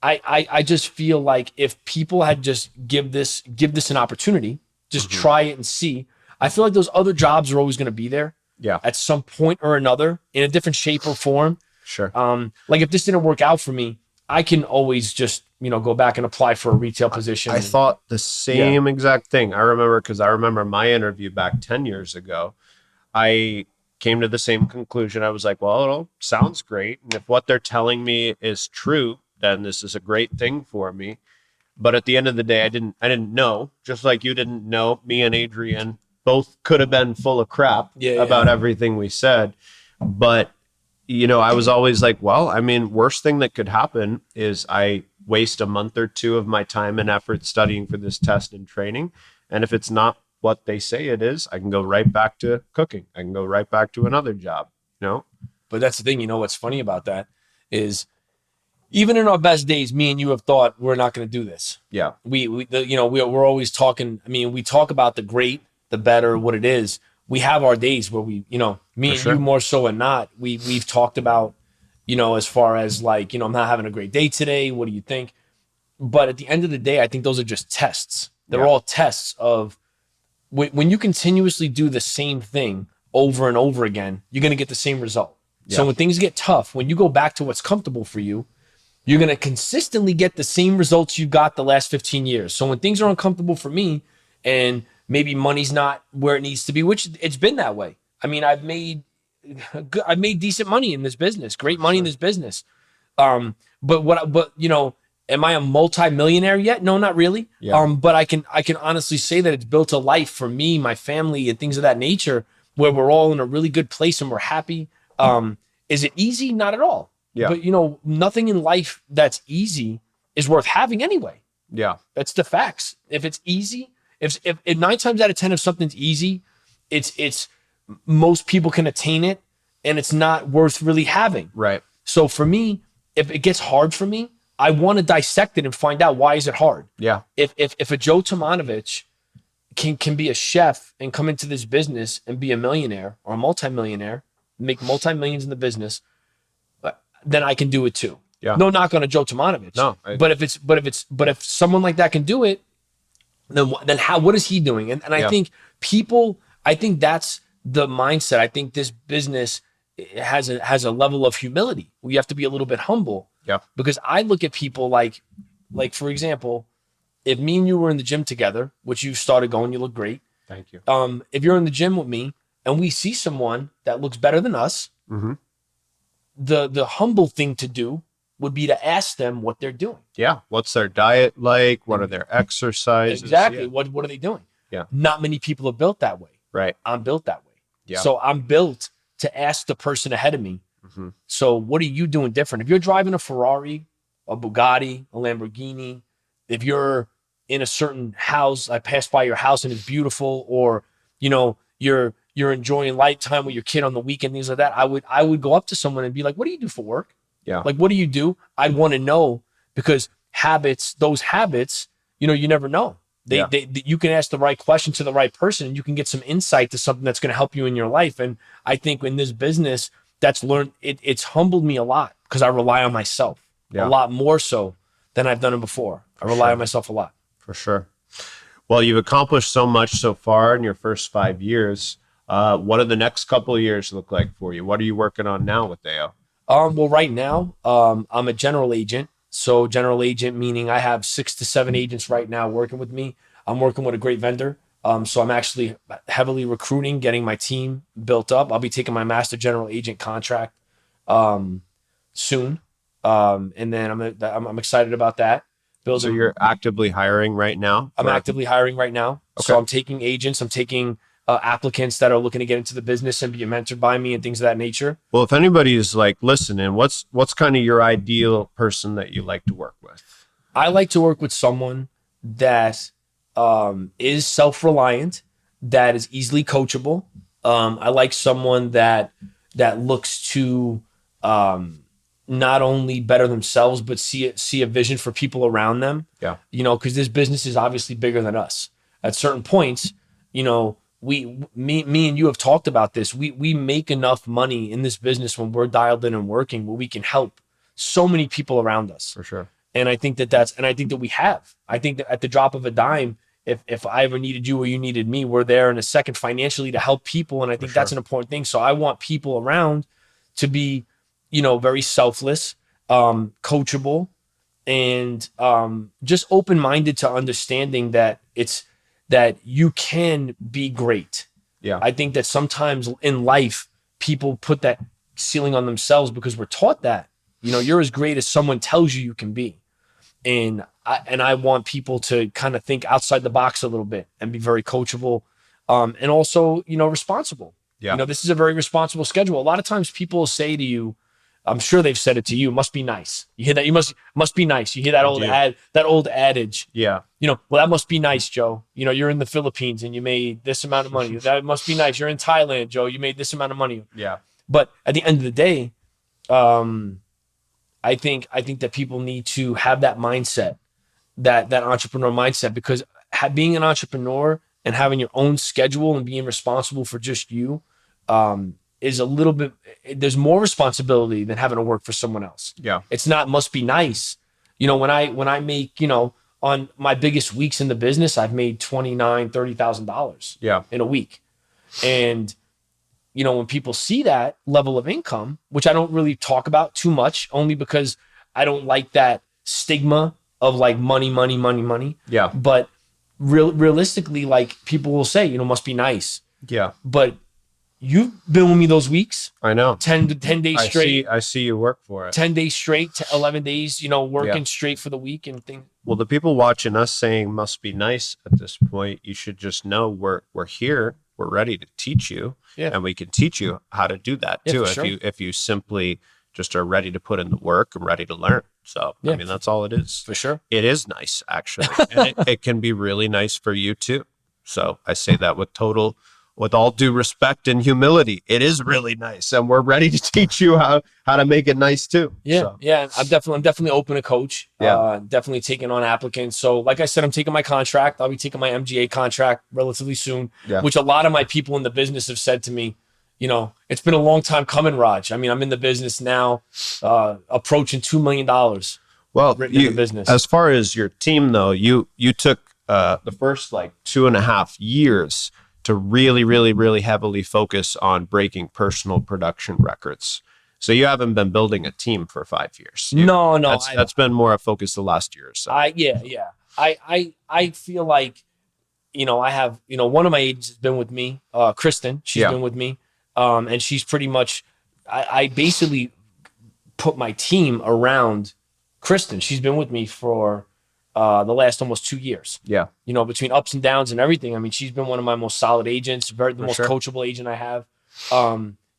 I just feel like if people had just give this an opportunity, just try it and see. I feel like those other jobs are always going to be there. Yeah. At some point or another, in a different shape or form. Sure. Like if this didn't work out for me, I can always just, go back and apply for a retail position. I thought the same exact thing. I remember my interview back 10 years ago. I came to the same conclusion. I was like, well, it all sounds great. And if what they're telling me is true, then this is a great thing for me. But at the end of the day, I didn't know, just like you didn't know, me and Adrian both could have been full of crap about everything we said. But, I was always like, well, I mean, worst thing that could happen is I waste a month or two of my time and effort studying for this test and training. And if it's not what they say it is, I can go right back to cooking. I can go right back to another job, But that's the thing, what's funny about that is even in our best days, me and you have thought we're not going to do this. Yeah. We're always talking. I mean, we talk about the great, the better, what it is. We have our days where me and you more so and not. We've talked about, as far as like, I'm not having a great day today. What do you think? But at the end of the day, I think those are just tests. They're Yeah. all tests of when you continuously do the same thing over and over again, you're going to get the same result. So Yeah. when things get tough, when you go back to what's comfortable for you, you're going to consistently get the same results you got the last 15 years. So when things are uncomfortable for me and maybe money's not where it needs to be, which it's been that way. I mean, I've made decent money in this business, great For money in sure. this business. But am I a multi-millionaire yet? No, not really. Yeah. But I can honestly say that it's built a life for me, my family, and things of that nature where we're all in a really good place and we're happy. Is it easy? Not at all. Yeah. But nothing in life that's easy is worth having anyway. Yeah. That's the facts. If it's easy, if 9 times out of 10 if something's easy, it's most people can attain it and it's not worth really having. Right. So for me, if it gets hard for me, I want to dissect it and find out why is it hard. Yeah. If a Joe Tomanovich can be a chef and come into this business and be a millionaire or a multimillionaire, make multi-millions in the business, then I can do it too. Yeah. No knock on a Joe Tomanovich. No. But if someone like that can do it, then how? What is he doing? And I Yeah. think I think that's the mindset. I think this business has a level of humility. We have to be a little bit humble. Yeah. Because I look at people like for example, if me and you were in the gym together, which you started going, you look great. Thank you. If you're in the gym with me and we see someone that looks better than us, Mm-hmm. the humble thing to do would be to ask them what they're doing. Yeah. What's their diet like? What are their exercises? Exactly. Yeah. What are they doing? Yeah. Not many people are built that way. Right. I'm built that way. Yeah. So I'm built to ask the person ahead of me. Mm-hmm. So what are you doing different? If you're driving a Ferrari, a Bugatti, a Lamborghini, if you're in a certain house, I pass by your house and it's beautiful, or you're enjoying light time with your kid on the weekend, things like that, I would go up to someone and be like, what do you do for work? Yeah. Like, what do you do? I'd want to know, because those habits, you never know. You can ask the right question to the right person and you can get some insight to something that's going to help you in your life. And I think in this business, it's humbled me a lot because I rely on myself a lot more so than I've done it before. I rely on myself a lot. For sure. Well, you've accomplished so much so far in your first 5 years. What do the next couple of years look like for you? What are you working on now with AO? Well, right now, I'm a general agent. So general agent, meaning I have 6 to 7 agents right now working with me. I'm working with a great vendor. So I'm actually heavily recruiting, getting my team built up. I'll be taking my master general agent contract soon. And then I'm excited about that. So you're actively hiring right now? I'm actively hiring right now. Okay. So I'm taking agents, I'm taking applicants that are looking to get into the business and be mentored by me and things of that nature. Well, if anybody is like listening, what's kind of your ideal person that you like to work with? I like to work with someone that is self-reliant, that is easily coachable. I like someone that looks to not only better themselves, but see a vision for people around them. Yeah. Because this business is obviously bigger than us. At certain points, me and you have talked about this. We make enough money in this business when we're dialed in and working where we can help so many people around us. For sure. And I think that we have. I think that at the drop of a dime, if I ever needed you or you needed me, we're there in a second financially to help people. And I think that's an important thing. So I want people around to be, very selfless, coachable, and just open-minded to understanding that that you can be great. Yeah. I think that sometimes in life, people put that ceiling on themselves because we're taught that, you're as great as someone tells you can be. And I want people to kind of think outside the box a little bit and be very coachable, and also, responsible. Yeah. This is a very responsible schedule. A lot of times people say to you, I'm sure they've said it to you, must be nice. You hear that? You must be nice. You hear that old adage. Yeah. Well, that must be nice, Joe. You're in the Philippines and you made this amount of money. That must be nice. You're in Thailand, Joe. You made this amount of money. Yeah. But at the end of the day, I think that people need to have that mindset, that entrepreneur mindset, because being an entrepreneur and having your own schedule and being responsible for just you, is a little bit, there's more responsibility than having to work for someone else. Yeah. It's not, must be nice. You know, when I make, you know, on my biggest weeks in the business, I've made $29,000-$30,000 Yeah. in a week. And, you know, when people see that level of income, which I don't really talk about too much, only because I don't like that stigma of like money, money, money, money. Yeah. But realistically, like people will say, you know, must be nice. Yeah. But you've been with me those weeks. I know. 10 days straight. I see you work for it. 10 days straight to 11 days, you know, working Yeah. straight for the week and things. Well, the people watching us saying must be nice at this point, you should just know we're here. We're ready to teach you. Yeah. And we can teach you how to do that Yeah, too. for sure. If you simply just are ready to put in the work and ready to learn. So, Yeah. I mean, that's all it is. For sure. It is nice, actually. And it can be really nice for you too. So I say that with all due respect and humility. It is really nice. And we're ready to teach you how to make it nice too. Yeah. So, Yeah. I'm definitely open to coach. Yeah. Definitely taking on applicants. So like I said, I'm taking my contract. I'll be taking my MGA contract relatively soon, Yeah. which a lot of my people in the business have said to me, you know, it's been a long time coming, Raj. I mean, I'm in the business now, approaching $2 million. well, Written in the business. as far as your team though, you took the first like 2.5 years to really, really, really heavily focus on breaking personal production records. So you haven't been building a team for 5 years. No. That's been more a focus the last year or so. Yeah. I feel like, you know, I have, you know, one of my agents has been with me, Kristen. She's Yeah. been with me. And she's pretty much, I basically put my team around Kristen. She's been with me for the last almost 2 years. Yeah. You know, between ups and downs and everything. I mean, she's been one of my most solid agents, the most sure. coachable agent I have.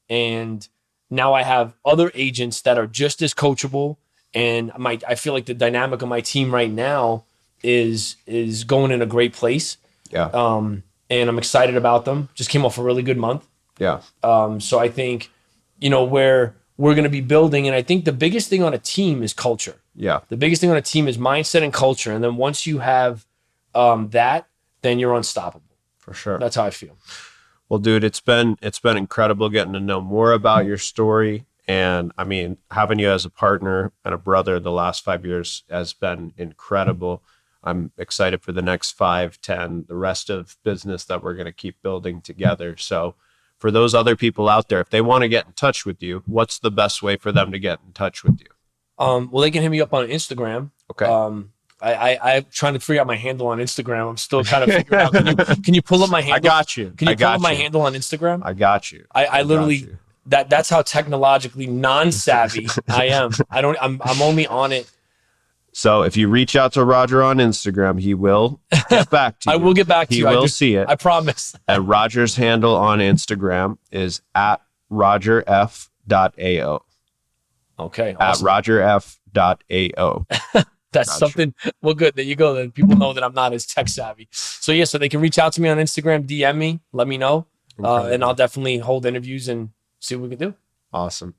And now I have other agents that are just as coachable. And I feel like the dynamic of my team right now is going in a great place. Yeah. And I'm excited about them. Just came off a really good month. Yeah. So I think, you know, where we're going to be building, and I think the biggest thing on a team is culture. Yeah. The biggest thing on a team is mindset and culture. And then once you have that, then you're unstoppable. For sure. That's how I feel. Well, dude, it's been incredible getting to know more about your story. And I mean, having you as a partner and a brother the last 5 years has been incredible. I'm excited for the next 5, 10, the rest of business that we're going to keep building together. So for those other people out there, if they want to get in touch with you, what's the best way for them to get in touch with you? Well, they can hit me up on Instagram. Okay. I'm trying to figure out my handle on Instagram. I'm still kind of figuring out. Can you pull up my handle? I got you. Can you pull up my handle on Instagram? I got you. I literally got you. that's how technologically non-savvy I am. I'm only on it. So if you reach out to Roger on Instagram, he will get back to you. I will get back to He you. will see it. I promise. And Roger's handle on Instagram is at rogerf.ao. Okay. At Awesome. rogerf.ao. That's Gotcha. something. Well, good. There you go. Then people know that I'm not as tech savvy. So yeah, so they can reach out to me on Instagram, DM me, let me know, and I'll definitely hold interviews and see what we can do. Awesome.